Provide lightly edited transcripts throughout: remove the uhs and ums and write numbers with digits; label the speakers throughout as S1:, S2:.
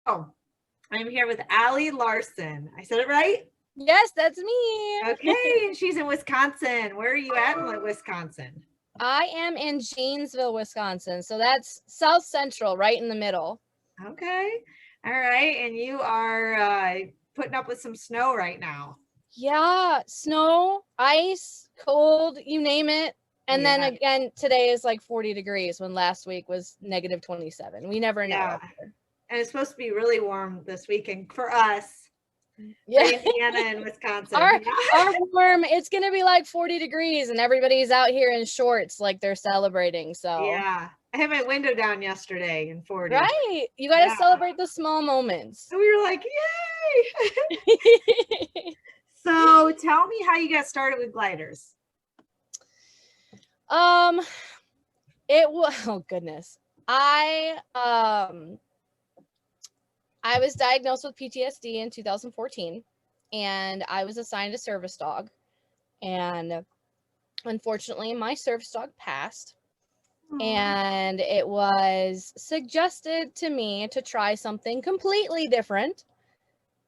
S1: Oh, I'm here with ALI LARSON. I said it right?
S2: Yes, that's me.
S1: Okay, and she's in Wisconsin. Where are you at in Wisconsin?
S2: I am in Janesville, Wisconsin. So that's South Central, right in the middle.
S1: Okay. All right. And you are putting up with some snow right now.
S2: Yeah, snow, ice, cold, you name it. And then again, today is like 40 degrees when last week was negative 27. We never know.
S1: Yeah. And it's supposed to be really warm this weekend for us.
S2: Yeah.
S1: For Indiana and Wisconsin.
S2: Our warm, it's going to be like 40 degrees and everybody's out here in shorts like they're celebrating. So
S1: yeah. I had my window down yesterday in 40.
S2: Right. You got to celebrate the small moments.
S1: So we were like, yay. So tell me how you got started with gliders.
S2: It was, oh goodness. I was diagnosed with PTSD in 2014 and I was assigned a service dog. And unfortunately, my service dog passed. And it was suggested to me to try something completely different.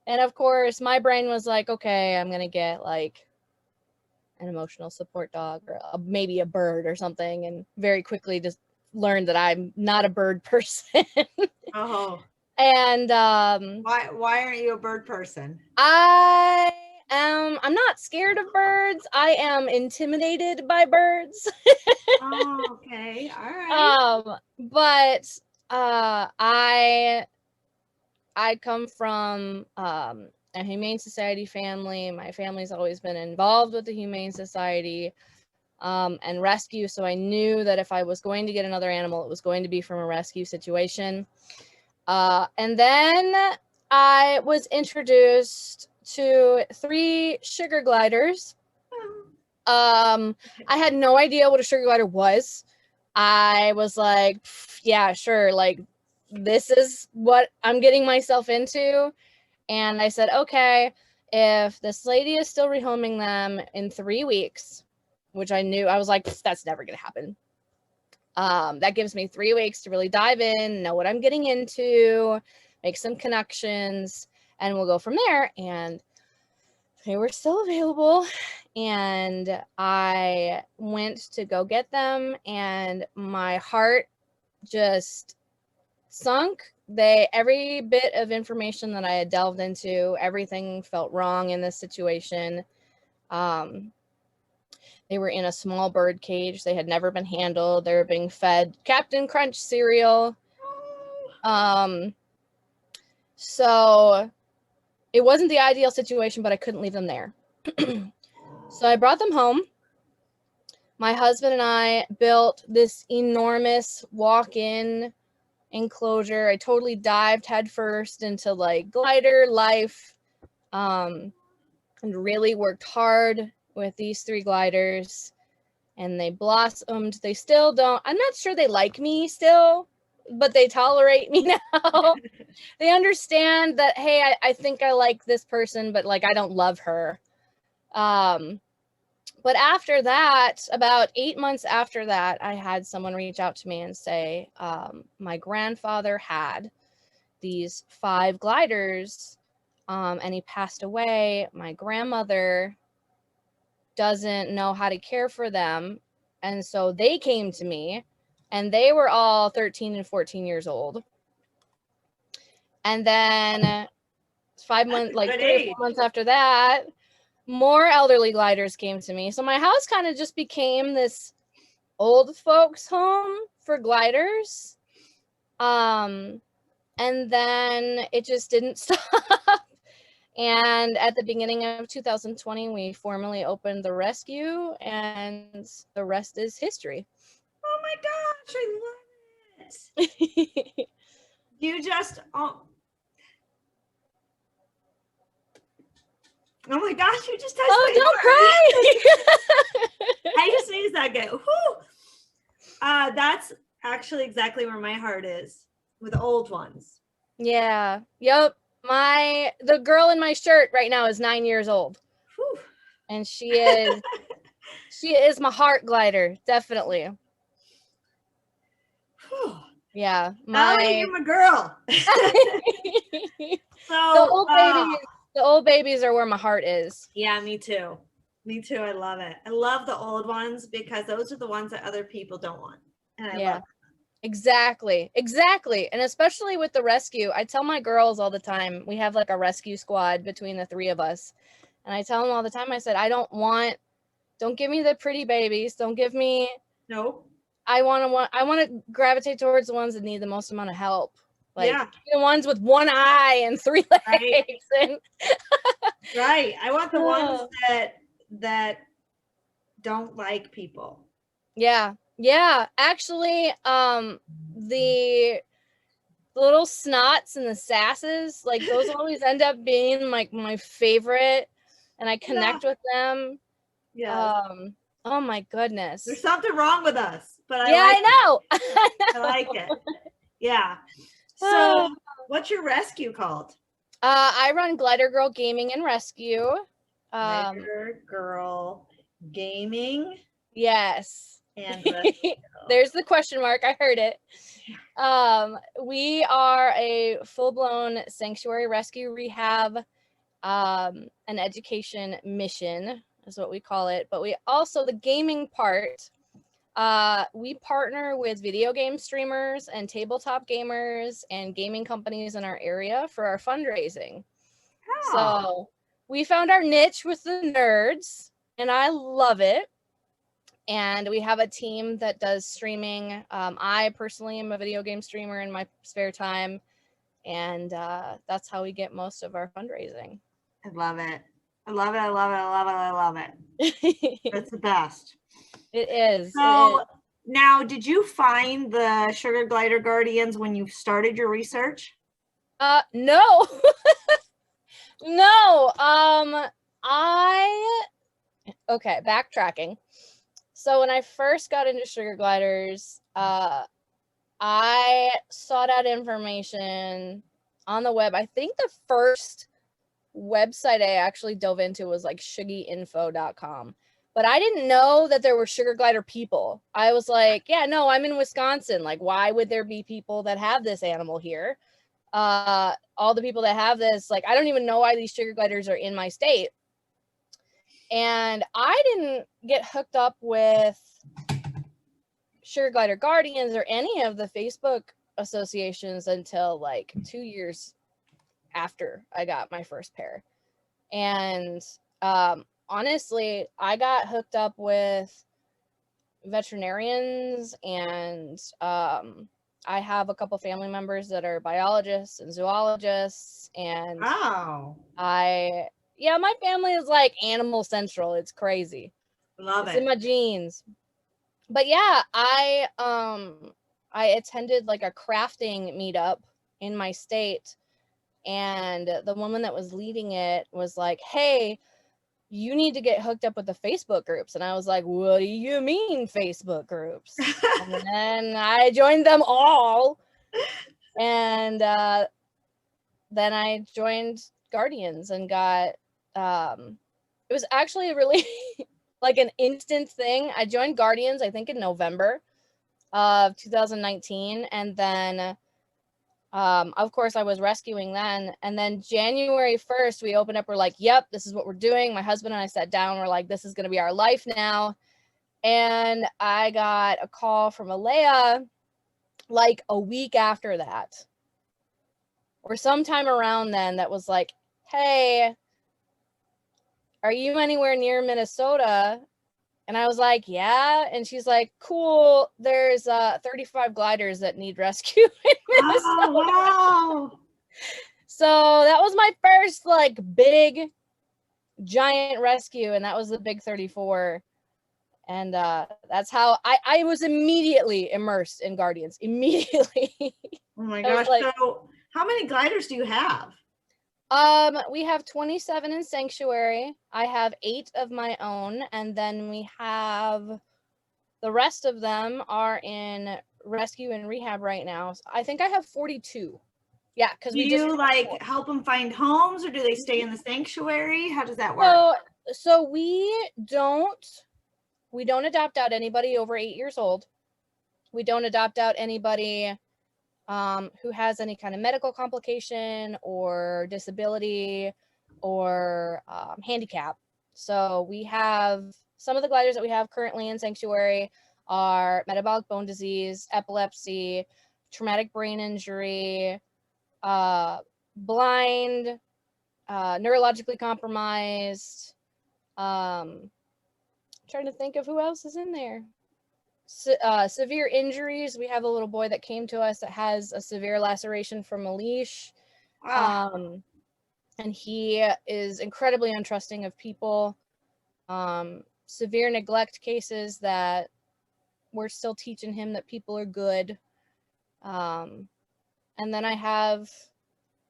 S2: And of course, my brain was like, okay, I'm going to get like an emotional support dog or maybe a bird or something. And very quickly just learned that I'm not a bird person.
S1: Oh.
S2: And
S1: why aren't you a bird person?
S2: I'm not scared of birds. I am intimidated by birds.
S1: Oh, okay. All right.
S2: But I come from a Humane Society family. My family's always been involved with the Humane Society and rescue. So I knew that if I was going to get another animal, it was going to be from a rescue situation. And then I was introduced to 3 sugar gliders. I had no idea what a sugar glider was. I was like, yeah, sure. Like, this is what I'm getting myself into. And I said, okay, if this lady is still rehoming them in 3 weeks, which I knew, I was like, that's never going to happen. That gives me 3 weeks to really dive in, know what I'm getting into, make some connections, and we'll go from there. And they were still available. And I went to go get them, and my heart just sunk. Every bit of information that I had delved into, everything felt wrong in this situation. They were in a small bird cage. They had never been handled. They were being fed Captain Crunch cereal. So it wasn't the ideal situation, but I couldn't leave them there. So I brought them home. My husband and I built this enormous walk-in enclosure. I totally dived headfirst into like glider life, and really worked hard with these 3 gliders, and they blossomed. They still don't, I'm not sure they like me still, but they tolerate me now. They understand that, hey, I think I like this person, but like I don't love her. But after that, about 8 months after that, I had someone reach out to me and say, my grandfather had these 5 gliders, and he passed away. My grandmother doesn't know how to care for them. And so they came to me, and they were all 13 and 14 years old. And then 5 months, like 3 or 4 months after that, more elderly gliders came to me. So my house kind of just became this old folks home for gliders. And then it just didn't stop. And at the beginning of 2020, we formally opened the rescue, and the rest is history.
S1: Oh my gosh, I love it. You just, oh my gosh, you just touched my
S2: heart. Don't cry.
S1: I just sneezed that good. Whew. That's actually exactly where my heart is with old ones.
S2: Yeah. Yep. The girl in my shirt right now is 9 years old.
S1: Whew.
S2: And she is my heart glider, definitely.
S1: Whew.
S2: Yeah,
S1: Melanie, you're my girl.
S2: the
S1: So,
S2: old babies are where my heart is.
S1: yeah, me too. Me too. I love it. I love the old ones because those are the ones that other people don't want. And I love it.
S2: Exactly. And especially with the rescue, I tell my girls all the time, we have like a rescue squad between the three of us. And I tell them all the time, I said, don't give me the pretty babies. Don't give me,
S1: Nope.
S2: I want to gravitate towards the ones that need the most amount of help. Like the ones with one eye and 3 legs.
S1: Right.
S2: And
S1: Right. I want the ones that don't like people.
S2: Yeah. Actually, the little snots and the sasses, like those always end up being like my favorite, and I connect with them.
S1: Yeah.
S2: Oh my goodness.
S1: There's something wrong with us, but
S2: I know.
S1: I like it. Yeah. So, what's your rescue called?
S2: I run Glider Girl Gaming and Rescue.
S1: Glider Girl Gaming.
S2: Yes.
S1: And
S2: there's the question mark. I heard it. We are a full-blown sanctuary rescue rehab, an education mission is what we call it. But we also, the gaming part, we partner with video game streamers and tabletop gamers and gaming companies in our area for our fundraising. Oh. So we found our niche with the nerds, and I love it. And we have a team that does streaming. I personally am a video game streamer in my spare time, and that's how we get most of our fundraising.
S1: I love it. I love it. I love it. I love it. I love it. It's the best.
S2: It is.
S1: So now, did you find the Sugar Glider Guardians when you started your research?
S2: No. No. Okay, backtracking. So when I first got into sugar gliders, I sought out information on the web. I think the first website I actually dove into was like suggyinfo.com. But I didn't know that there were sugar glider people. I was like, yeah, no, I'm in Wisconsin. Like, why would there be people that have this animal here? All the people that have this, like, I don't even know why these sugar gliders are in my state. And I didn't get hooked up with Sugar Glider Guardians or any of the Facebook associations until like 2 years after I got my first pair. And honestly, I got hooked up with veterinarians, and I have a couple family members that are biologists and zoologists, and yeah, my family is like animal central. It's crazy.
S1: Love
S2: it. In my genes. But yeah, I attended like a crafting meetup in my state, and the woman that was leading it was like, hey, you need to get hooked up with the Facebook groups. And I was like, what do you mean Facebook groups? And then I joined them all. And then I joined Guardians and got, it was actually really like an instant thing. I joined Guardians, I think in November of 2019. And then, of course, I was rescuing then. And then January 1st, we opened up. We're like, yep, this is what we're doing. My husband and I sat down. We're like, this is going to be our life now. And I got a call from Alea like a week after that, or sometime around then, that was like, hey, are you anywhere near Minnesota? And I was like, yeah. And she's like, cool, there's 35 gliders that need rescue in Minnesota.
S1: Oh, wow.
S2: So that was my first like big giant rescue, and that was the big 34. And that's how I was immediately immersed in Guardians. Immediately.
S1: Oh my gosh. Like, so how many gliders do you have?
S2: We have 27 in Sanctuary. I have 8 of my own, and then we have the rest of them are in rescue and rehab right now. So I think I have 42. Yeah, because we
S1: just like help them find homes, or do they stay in the sanctuary? How does that work?
S2: So we don't adopt out anybody over 8 years old. We don't adopt out anybody who has any kind of medical complication or disability or handicap. So we have some of the gliders that we have currently in Sanctuary are metabolic bone disease, epilepsy, traumatic brain injury, blind, neurologically compromised. Trying to think of who else is in there. Severe injuries. We have a little boy that came to us that has a severe laceration from a leash. And he is incredibly untrusting of people. Severe neglect cases that we're still teaching him that people are good. And then I have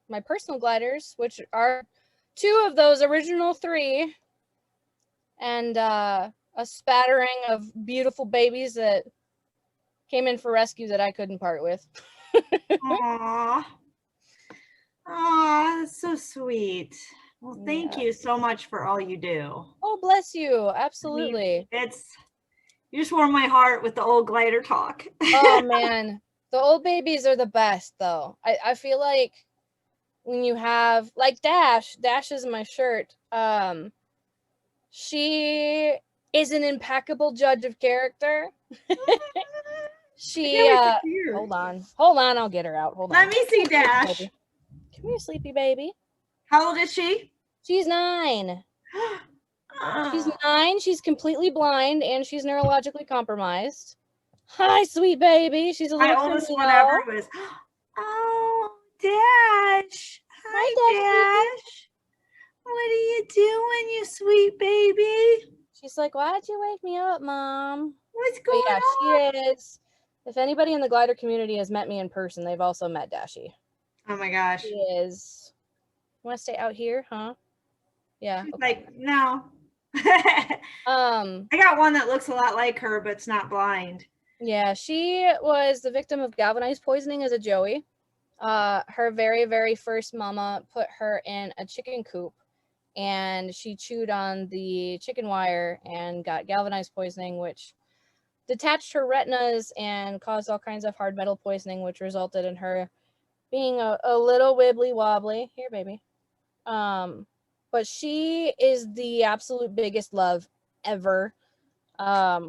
S2: my personal gliders, which are 2 of those original 3, and a spattering of beautiful babies that came in for rescue that I couldn't part with.
S1: Aww. Aw, that's so sweet. Well, thank you so much for all you do.
S2: Oh, bless you. Absolutely.
S1: I mean, you just warm my heart with the old glider talk.
S2: Oh man, the old babies are the best though. I feel like when you have like Dash is my shirt. She is an impeccable judge of character. She hold on, I'll get her out. Hold on.
S1: Let me see Dash.
S2: Come here, sleepy baby.
S1: How old is she?
S2: She's 9. She's 9. She's completely blind and she's neurologically compromised. Hi, sweet baby. She's a little
S1: oldest whatever was. Oh, Dash. Hi, Dash. What are you doing, you sweet baby?
S2: She's like, why'd you wake me up, Mom?
S1: What's going on?
S2: She is. If anybody in the glider community has met me in person, they've also met Dashie.
S1: Oh my gosh.
S2: She is. Want to stay out here, huh? Yeah.
S1: She's
S2: okay.
S1: like, no. I got one that looks a lot like her, but it's not blind.
S2: Yeah, she was the victim of galvanized poisoning as a Joey. Her very, very first mama put her in a chicken coop and she chewed on the chicken wire and got galvanized poisoning, which detached her retinas and caused all kinds of hard metal poisoning, which resulted in her being a little wibbly wobbly. Here, baby. But she is the absolute biggest love ever. I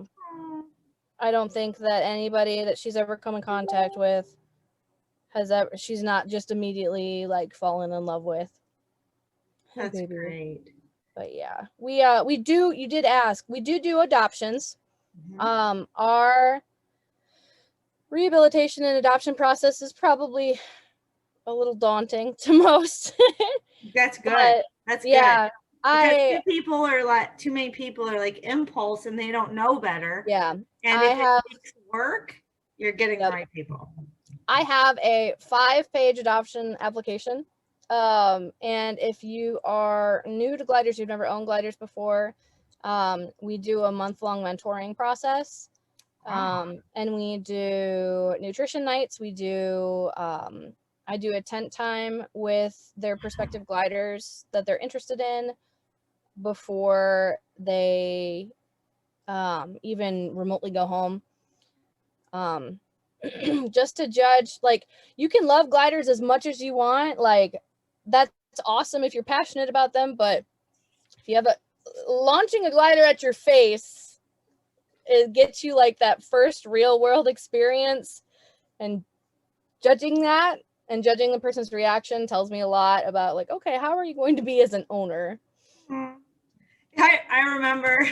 S2: don't think that anybody that she's ever come in contact with she's not just immediately like fallen in love with.
S1: That's great.
S2: But yeah, we do, you did ask, we do adoptions. Our rehabilitation and adoption process is probably a little daunting to most.
S1: That's good. That's
S2: yeah,
S1: good. Because too many people are like impulse and they don't know better.
S2: Yeah.
S1: And if it takes work, you're getting the right people.
S2: I have a 5-page adoption application. And if you are new to gliders, you've never owned gliders before, we do a month-long mentoring process. And we do nutrition nights. We do, I do a tent time with their prospective gliders that they're interested in before they even remotely go home. Just to judge, like, you can love gliders as much as you want. Like, that's awesome if you're passionate about them, but if you have launching a glider at your face, it gets you like that first real world experience, and judging that and judging the person's reaction tells me a lot about, like, okay, how are you going to be as an owner?
S1: I remember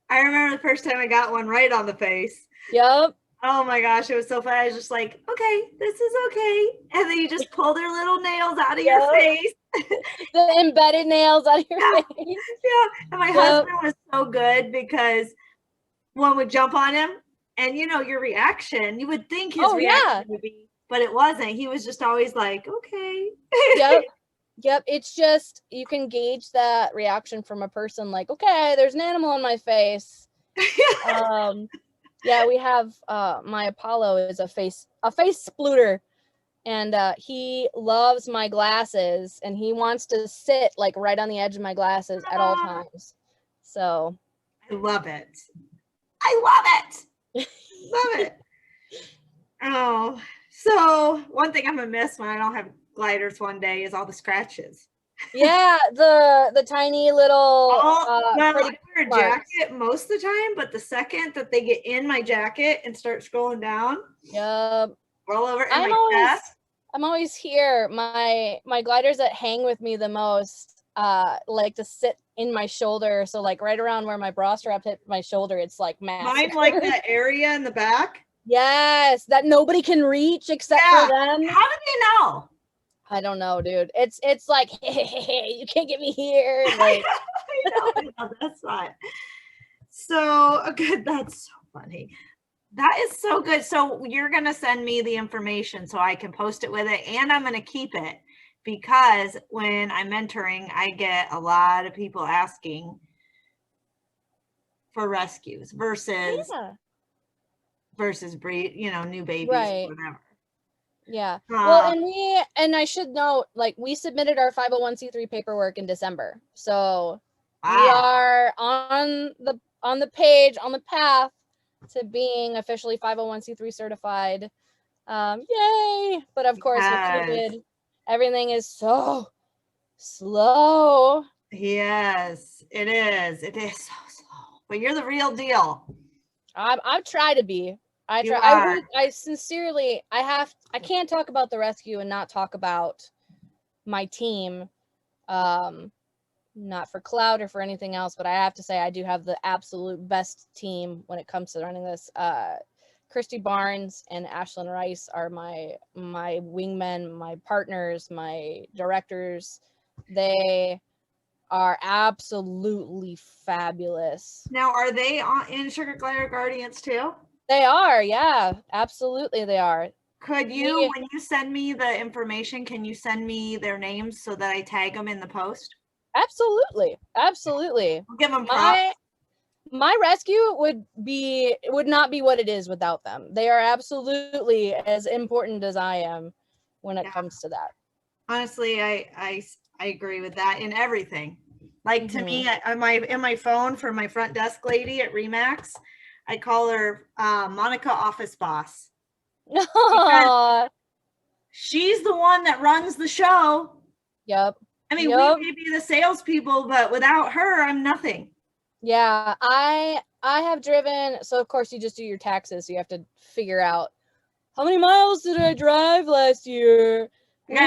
S1: the first time I got one right on the face.
S2: Yep.
S1: Oh my gosh, it was so fun. I was just like, okay, this is okay. And then you just pull their little nails out of your face.
S2: The embedded nails out of your face.
S1: Yeah. And my husband was so good because one would jump on him and, you know, your reaction, you would think his reaction would be, but it wasn't. He was just always like, okay.
S2: Yep. It's just, you can gauge that reaction from a person, like, okay, there's an animal on my face. Yeah, we have my Apollo is a face splooter, and he loves my glasses, and he wants to sit like right on the edge of my glasses at all times. So
S1: I love it. I love it. Love it. Oh, so one thing I'm gonna miss when I don't have gliders one day is all the scratches.
S2: Yeah, the tiny little
S1: Well, I wear a jacket most of the time, but the second that they get in my jacket and start scrolling down, roll over in my chest.
S2: I'm always here. My gliders that hang with me the most like to sit in my shoulder, so like right around where my bra strap hit my shoulder, it's like massive.
S1: Mine like that area in the back.
S2: Yes, that nobody can reach except for them.
S1: How do they know?
S2: I don't know, dude. It's like, hey, you can't get me here. Like,
S1: I know, that's fine. So good. That's so funny. That is so good. So you're going to send me the information so I can post it with it, and I'm going to keep it, because when I'm mentoring, I get a lot of people asking for rescues versus breed, new babies or whatever.
S2: Yeah. Well, and I should note, like, we submitted our 501c3 paperwork in December. So we are on the page, on the path to being officially 501c3 certified. Yay! But of course, with COVID, everything is so slow.
S1: Yes, it is. It is so slow. But you're the real deal.
S2: I try to be. I sincerely, I can't talk about the rescue and not talk about my team. Not for clout or for anything else, but I have to say I do have the absolute best team when it comes to running this. Christy Barnes and Ashlyn Rice are my wingmen, my partners, my directors. They are absolutely fabulous.
S1: Now, are they in Sugar Glider Guardians too?
S2: They are, yeah, absolutely they are.
S1: Could you, when you send me the information, can you send me their names so that I tag them in the post?
S2: Absolutely.
S1: I'll give them props.
S2: My rescue would not be what it is without them. They are absolutely as important as I am when it comes to that.
S1: Honestly, I agree with that in everything. Like, to me, in my phone for my front desk lady at Remax, I call her Monica Office Boss. Because she's the one that runs the show.
S2: Yep.
S1: I mean, we may be the salespeople, but without her, I'm nothing.
S2: Yeah, I have driven. So of course you just do your taxes. So you have to figure out how many miles did I drive last year. We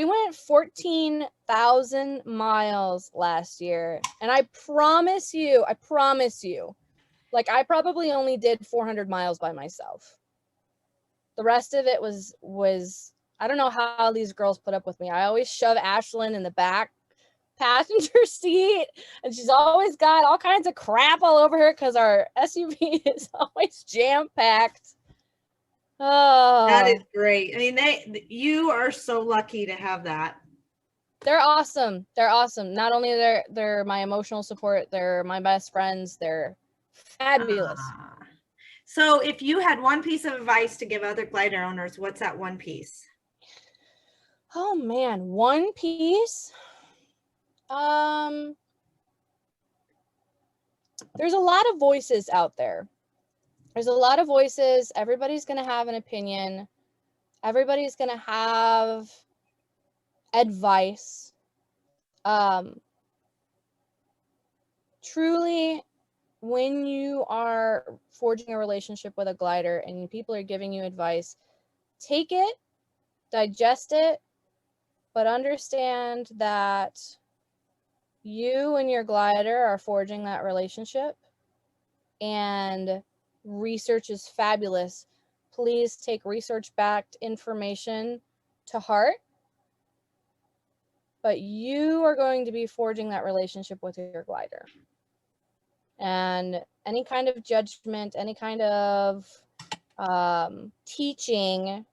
S2: went 14,000 miles last year, and I promise you, like, I probably only did 400 miles by myself. The rest of it was I don't know how these girls put up with me. I always shove Ashlyn in the back passenger seat, and she's always got all kinds of crap all over her because our SUV is always jam-packed. Oh,
S1: that is great. I mean, you are so lucky to have that.
S2: They're awesome. Not only they're my emotional support, they're my best friends. They're fabulous.
S1: So if you had one piece of advice to give other glider owners, what's that one piece?
S2: Oh man, one piece. There's a lot of voices out there. Everybody's going to have an opinion. Everybody's going to have advice. Truly, when you are forging a relationship with a glider and people are giving you advice, take it, digest it, but understand that you and your glider are forging that relationship, and research is fabulous. Please take research-backed information to heart, but you are going to be forging that relationship with your glider. And any kind of judgment, any kind of teaching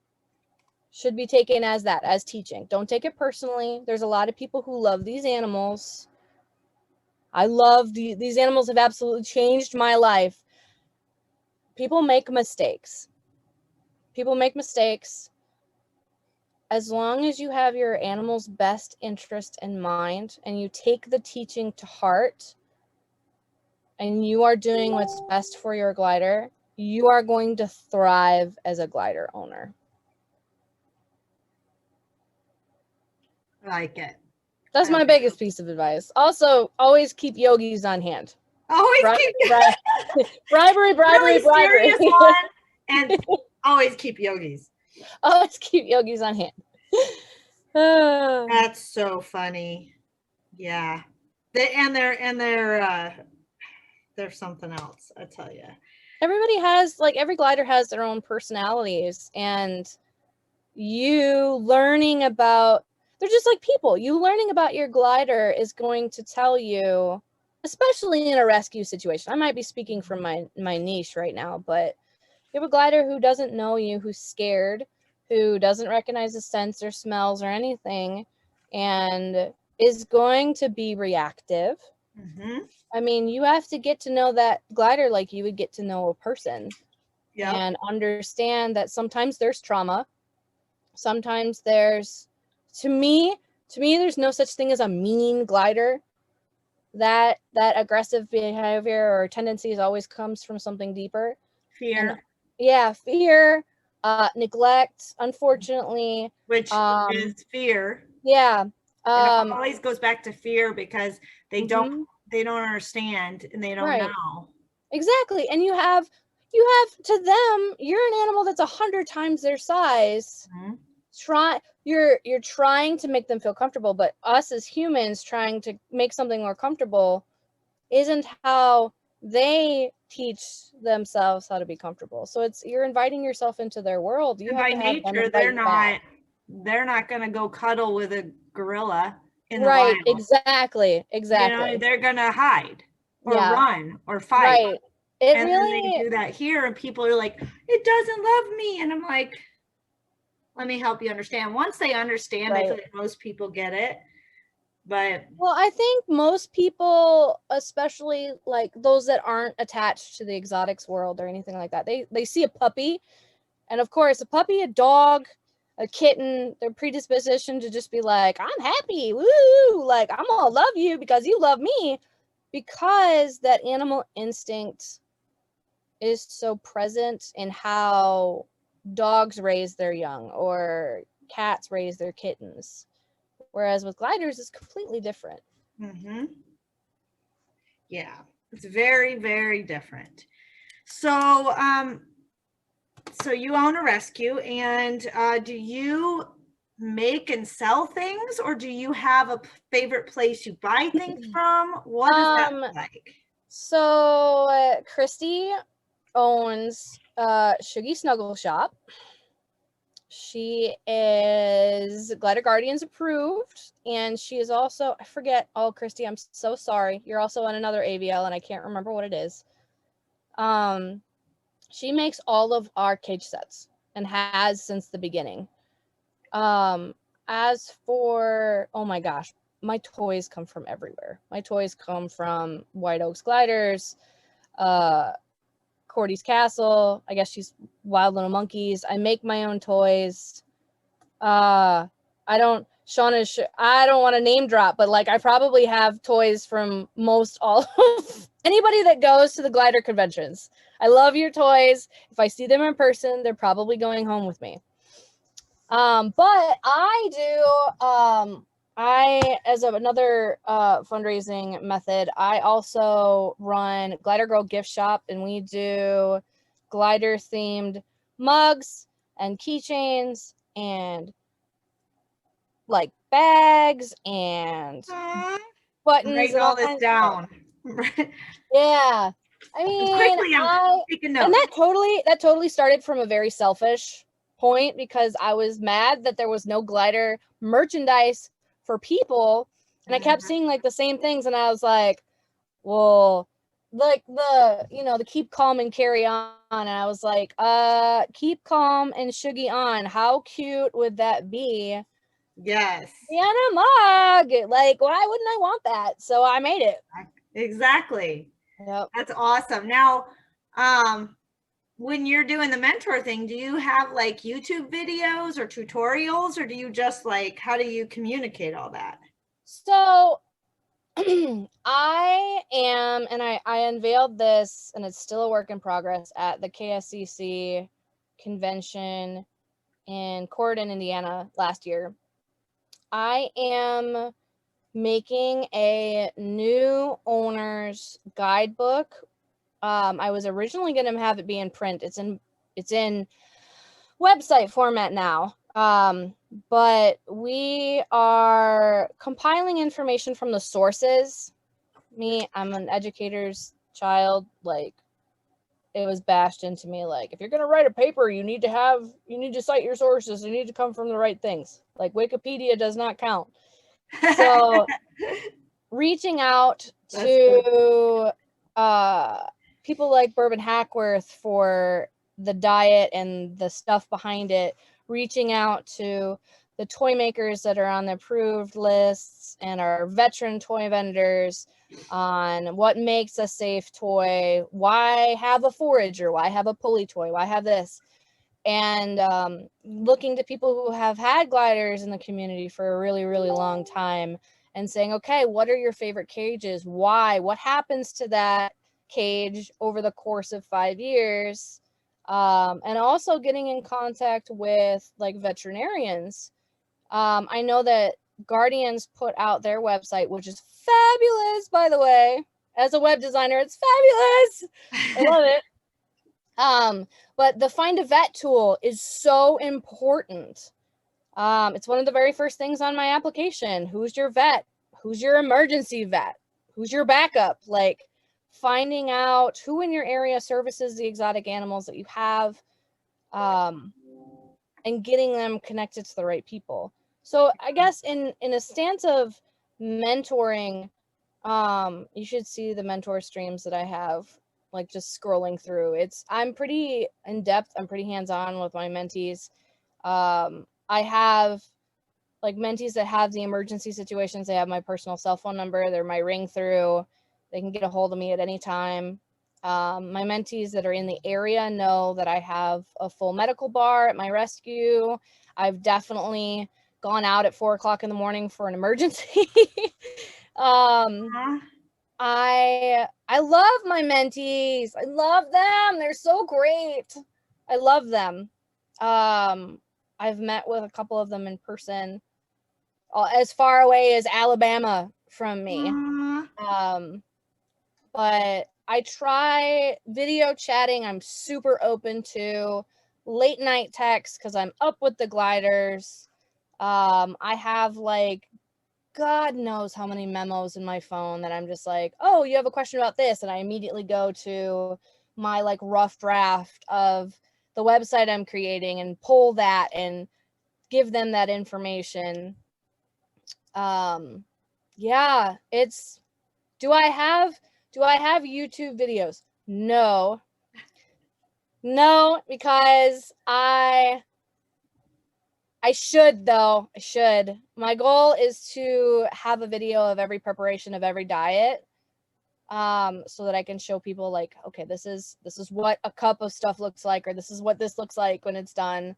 S2: should be taken as that, as teaching. Don't take it personally. There's a lot of people who love these animals. I love these animals have absolutely changed my life. People make mistakes. As long as you have your animal's best interest in mind and you take the teaching to heart and you are doing what's best for your glider, you are going to thrive as a glider owner.
S1: I like it.
S2: That's my biggest piece of advice. Also, always keep yogis on hand.
S1: Always keep
S2: bribery,
S1: really
S2: bribery.
S1: Serious one, and always keep yogis.
S2: Always keep yogis on hand.
S1: That's so funny. Yeah. They're something else, I tell you.
S2: Everybody has, like, every glider has their own personalities, and you learning about, they're just like people. You learning about your glider is going to tell you, especially in a rescue situation. I might be speaking from my niche right now, but you have a glider who doesn't know you, who's scared, who doesn't recognize the scents or smells or anything, and is going to be reactive.
S1: Mm-hmm.
S2: I mean, you have to get to know that glider like you would get to know a person.
S1: Yep.
S2: And understand that sometimes there's trauma. Sometimes there's, to me, there's no such thing as a mean glider. That aggressive behavior or tendencies always comes from something deeper.
S1: Fear.
S2: And, yeah, fear, neglect, unfortunately.
S1: Which is fear.
S2: Yeah.
S1: It always goes back to fear because they don't understand and they don't know.
S2: Exactly. And you have to them, you're an animal that's 100 times their size. You're trying to make them feel comfortable, but us as humans trying to make something more comfortable isn't how they teach themselves how to be comfortable. So it's, you're inviting yourself into their world. You have to have nature,
S1: they're not going to go cuddle with a gorilla in the
S2: wild.
S1: Exactly.
S2: You know,
S1: they're going to hide or run or fight. And then they do that here, and people are like, it doesn't love me. And I'm like, let me help you understand. Once they understand, I feel like most people get it. But
S2: well, I think most people, especially like those that aren't attached to the exotics world or anything like that, they see a puppy, and of course a puppy, a dog, a kitten, their predisposition to just be like, I'm happy, woo, like I'm gonna love you because you love me, because that animal instinct is so present in how dogs raise their young or cats raise their kittens. Whereas with gliders, it's completely different.
S1: Yeah, it's very, very different. So, so you own a rescue, and do you make and sell things, or do you have a favorite place you buy things from? What does that like?
S2: So Christy owns Shuggy Snuggle Shop. She is Glider Guardians approved, and she is also, I forget, oh, Christy, I'm so sorry. You're also on another AVL, and I can't remember what it is. She makes all of our cage sets and has since the beginning. As for, oh my gosh, my toys come from everywhere. My toys come from White Oaks Gliders, Cordy's Castle. I guess she's Wild Little Monkeys. I make my own toys. I don't want to name drop, but like I probably have toys from most all of anybody that goes to the glider conventions. I love your toys. If I see them in person, they're probably going home with me. But I do, as another fundraising method, I also run Glider Girl Gift Shop, and we do glider themed mugs and keychains and like bags and buttons and all this down. Yeah. I mean, quickly, I'm taking notes. And that totally started from a very selfish point, because I was mad that there was no glider merchandise for people, and I kept seeing like the same things, and I was like, well, like the keep calm and carry on, and I was like, keep calm and Shuggy on, how cute would that be? Yes. And a mug, like, why wouldn't I want that? So I made it.
S1: Exactly. Yep. That's awesome. Now, when you're doing the mentor thing, do you have like YouTube videos or tutorials, or do you just like, how do you communicate all that?
S2: So I am, and I unveiled this, and it's still a work in progress, at the KSCC convention in Corydon, Indiana last year. I am making a new owner's guidebook. I was originally going to have it be in print. It's in website format now. But we are compiling information from the sources. I'm an educator's child. Like, it was bashed into me, like, if you're going to write a paper, you need to cite your sources. You need to come from the right things. Like, Wikipedia does not count. So reaching out to people like Bourbon Hackworth for the diet and the stuff behind it, reaching out to the toy makers that are on the approved lists and our veteran toy vendors on what makes a safe toy, why have a forager, why have a pulley toy, why have this, and looking to people who have had gliders in the community for a really, really long time and saying, okay, what are your favorite cages? Why? What happens to that cage over the course of 5 years? And also getting in contact with like veterinarians. I know that Guardians put out their website, which is fabulous, by the way. As a web designer, it's fabulous. I love it. But the Find a Vet tool is so important. It's one of the very first things on my application. Who's your vet? Who's your emergency vet? Who's your backup? Like, finding out who in your area services the exotic animals that you have, and getting them connected to the right people. So I guess in a stance of mentoring, you should see the mentor streams that I have, like just scrolling through. I'm pretty in depth. I'm pretty hands-on with my mentees. I have like mentees that have the emergency situations. They have my personal cell phone number. They're my ring through. They can get a hold of me at any time. My mentees that are in the area know that I have a full medical bar at my rescue. I've definitely gone out at 4 o'clock in the morning for an emergency. I love my mentees. I love them. They're so great. I love them. I've met with a couple of them in person, as far away as Alabama from me. But I try video chatting. I'm super open to late night texts because I'm up with the gliders. I have like God knows how many memos in my phone that I'm just like, oh, you have a question about this, and I immediately go to my like rough draft of the website I'm creating and pull that and give them that information. Yeah, it's do I have YouTube videos? No, because I should, though. I should. My goal is to have a video of every preparation of every diet, so that I can show people like, okay, this is what a cup of stuff looks like, or this is what this looks like when it's done.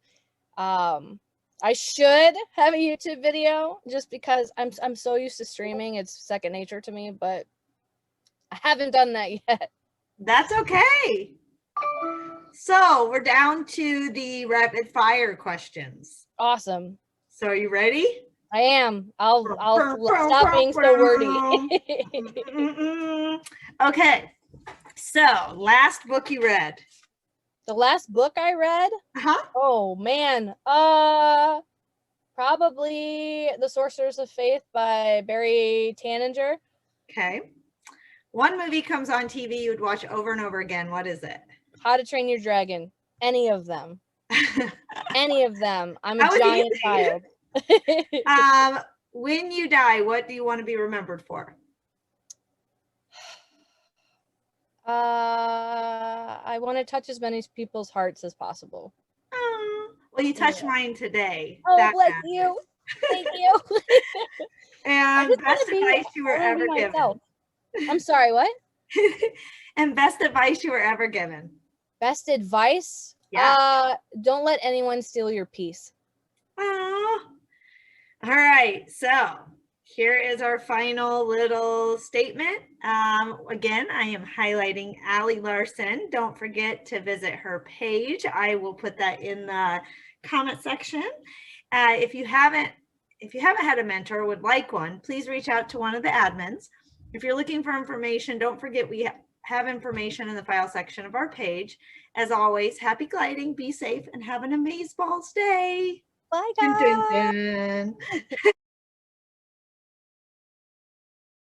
S2: I should have a YouTube video just because I'm so used to streaming. It's second nature to me, but I haven't done that yet.
S1: That's okay. So we're down to the rapid fire questions.
S2: Awesome.
S1: So are you ready?
S2: I am. I'll stop being so wordy.
S1: Okay. So last book you read.
S2: The last book I read? Oh man. Probably The Sorcerers of Faith by Barry Taninger.
S1: Okay. One movie comes on TV you would watch over and over again. What is it?
S2: How to Train Your Dragon. Any of them. Any of them. I'm a giant child.
S1: When you die, what do you want to be remembered for?
S2: I want to touch as many people's hearts as possible.
S1: Well, you touched mine today.
S2: Oh, bless you. Thank you.
S1: And best advice you were ever given.
S2: I'm sorry, what?
S1: And best advice you were ever given.
S2: Best advice?
S1: Yeah.
S2: Don't let anyone steal your peace.
S1: All right. So here is our final little statement. Again, I am highlighting ALI Larson. Don't forget to visit her page. I will put that in the comment section. If you haven't if you haven't had a mentor or would like one, please reach out to one of the admins. If you're looking for information, don't forget we have information in the file section of our page. As always, happy gliding, be safe, and have an amazeballs day.
S2: Bye, guys.
S1: Dun, dun, dun.